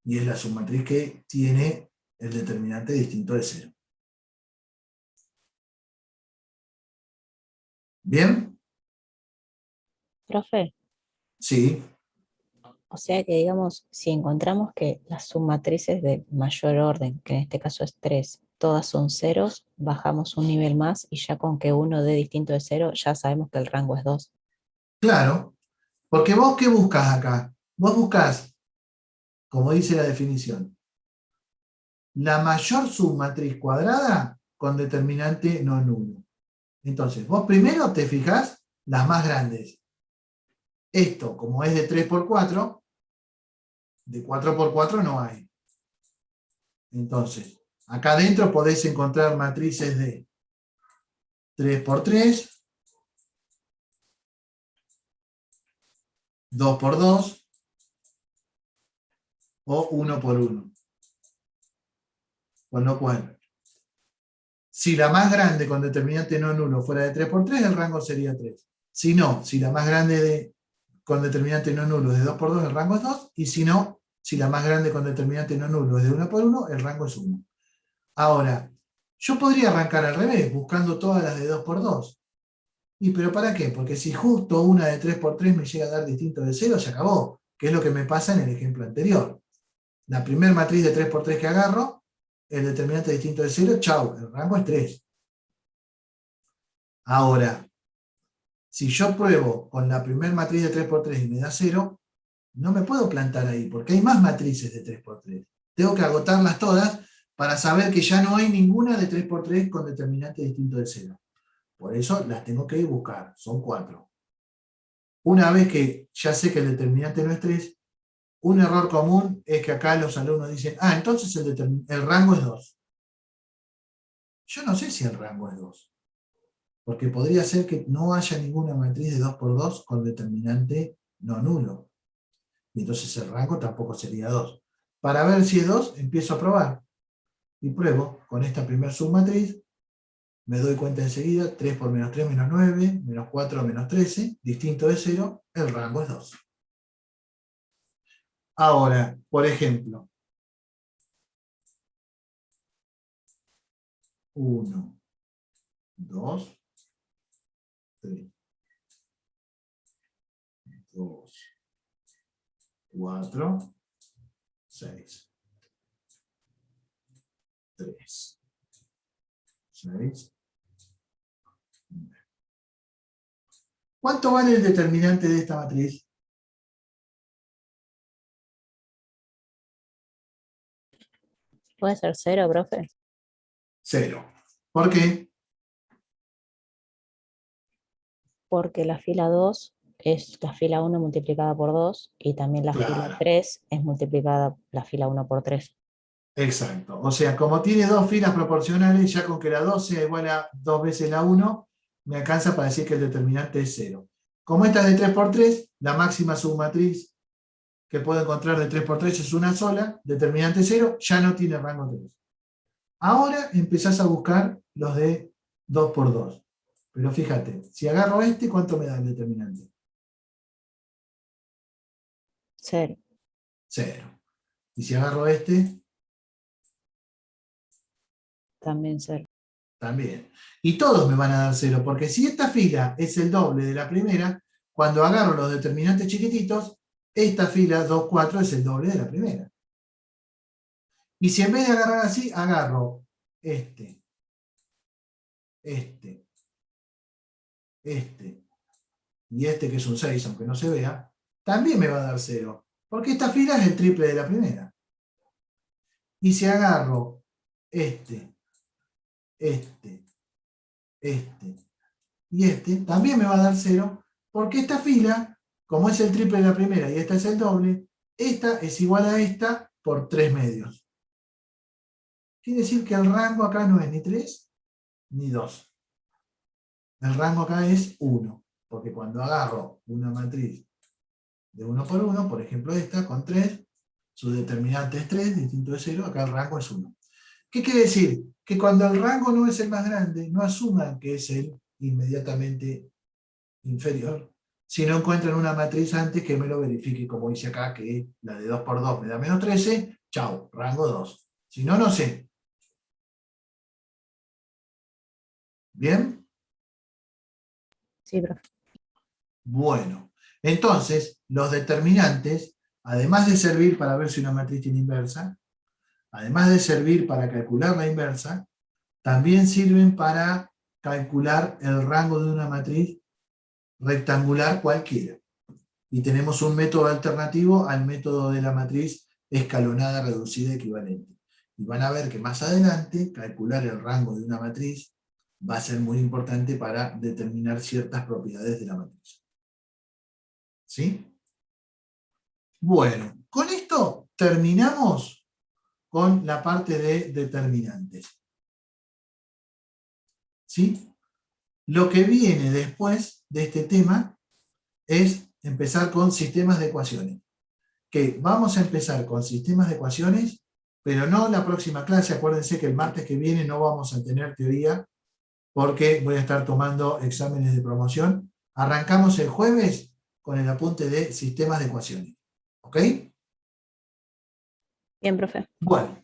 y es la submatriz que tiene el determinante distinto de 0. ¿Bien? Profe, Sí. o sea que digamos, si encontramos que las submatrices de mayor orden, que en este caso es 3, todas son ceros, bajamos un nivel más y ya con que uno dé distinto de 0, ya sabemos que el rango es 2. Claro. Porque vos, ¿qué buscas acá? Vos buscas, como dice la definición, la mayor submatriz cuadrada con determinante no nulo. Entonces, vos primero te fijás las más grandes. Esto, como es de 3×4, de 4×4 no hay. Entonces, acá adentro podés encontrar matrices de 3×3, 2×2 o 1×1. Con lo cual, si la más grande con determinante no nulo fuera de 3×3, el rango sería 3. Si no, si la más grande con determinante no nulo es de 2×2, el rango es 2. Y si no, si la más grande con determinante no nulo es de 1×1, el rango es 1. Ahora, yo podría arrancar al revés, buscando todas las de 2×2. ¿Pero para qué? Porque si justo una de 3×3 me llega a dar distinto de 0, se acabó. Que es lo que me pasa en el ejemplo anterior. La primera matriz de 3×3 que agarro, el determinante distinto de 0, chau, el rango es 3. Ahora, si yo pruebo con la primera matriz de 3×3 y me da 0, no me puedo plantar ahí, porque hay más matrices de 3×3. Tengo que agotarlas todas para saber que ya no hay ninguna de 3×3 con determinante distinto de 0. Por eso las tengo que buscar, son 4. Una vez que ya sé que el determinante no es 3, un error común es que acá los alumnos dicen, entonces el rango es 2. Yo no sé si el rango es 2, porque podría ser que no haya ninguna matriz de 2×2 con determinante no nulo. Y entonces el rango tampoco sería 2. Para ver si es 2, empiezo a probar. Y pruebo con esta primera submatriz. Me doy cuenta enseguida, 3 por menos 3, menos 9, menos 4, menos 13, distinto de 0, el rango es 2. Ahora, por ejemplo, 1, 2, 3, 2, 4, 6, 3, 6. ¿Cuánto vale el determinante de esta matriz? ¿Puede ser 0, profe? 0. ¿Por qué? Porque la fila 2 es la fila 1 multiplicada por 2 y también la fila Claro, 3 es multiplicada la fila 1 por 3. exacto. O sea, como tiene dos filas proporcionales, ya con que la 2 sea igual a 2 veces la 1, me alcanza para decir que el determinante es 0. Como esta es de 3 por 3, la máxima submatriz que puedo encontrar de 3 por 3 es una sola, determinante 0, ya no tiene rango 3. Ahora empezás a buscar los de 2 por 2. Pero fíjate, si agarro este, ¿cuánto me da el determinante? 0. 0. Y si agarro este, También 0. también. Y todos me van a dar 0, porque si esta fila es el doble de la primera, cuando agarro los determinantes chiquititos, esta fila 2, 4 es el doble de la primera. Y si en vez de agarrar así, agarro este, este, este, y este que es un 6, aunque no se vea, también me va a dar 0, porque esta fila es el triple de la primera. Y si agarro este, este, este y este, también me va a dar 0, porque esta fila, como es el triple de la primera y esta es el doble, esta es igual a esta por 3 medios. Quiere decir que el rango acá no es ni 3 ni 2. El rango acá es 1, porque cuando agarro una matriz de 1 por 1, por ejemplo esta, con 3, su determinante es 3, distinto de 0, acá el rango es 1. ¿Qué quiere decir? Que cuando el rango no es el más grande, no asuman que es el inmediatamente inferior, si no encuentran una matriz antes que me lo verifique, como dice acá, que la de 2 por 2 me da menos 13, chau, rango 2. Si no, no sé. ¿Bien? Sí, profe. Bueno, entonces, los determinantes, además de servir para ver si una matriz tiene inversa, además de servir para calcular la inversa, también sirven para calcular el rango de una matriz rectangular cualquiera. Y tenemos un método alternativo al método de la matriz escalonada reducida equivalente. Y van a ver que más adelante calcular el rango de una matriz va a ser muy importante para determinar ciertas propiedades de la matriz. ¿Sí? Bueno, con esto terminamos con la parte de determinantes. ¿Sí? Lo que viene después de este tema es empezar con sistemas de ecuaciones. Que vamos a empezar con sistemas de ecuaciones, pero no la próxima clase. Acuérdense que el martes que viene no vamos a tener teoría, porque voy a estar tomando exámenes de promoción. Arrancamos el jueves con el apunte de sistemas de ecuaciones. ¿Ok? Bien, profe. Bueno.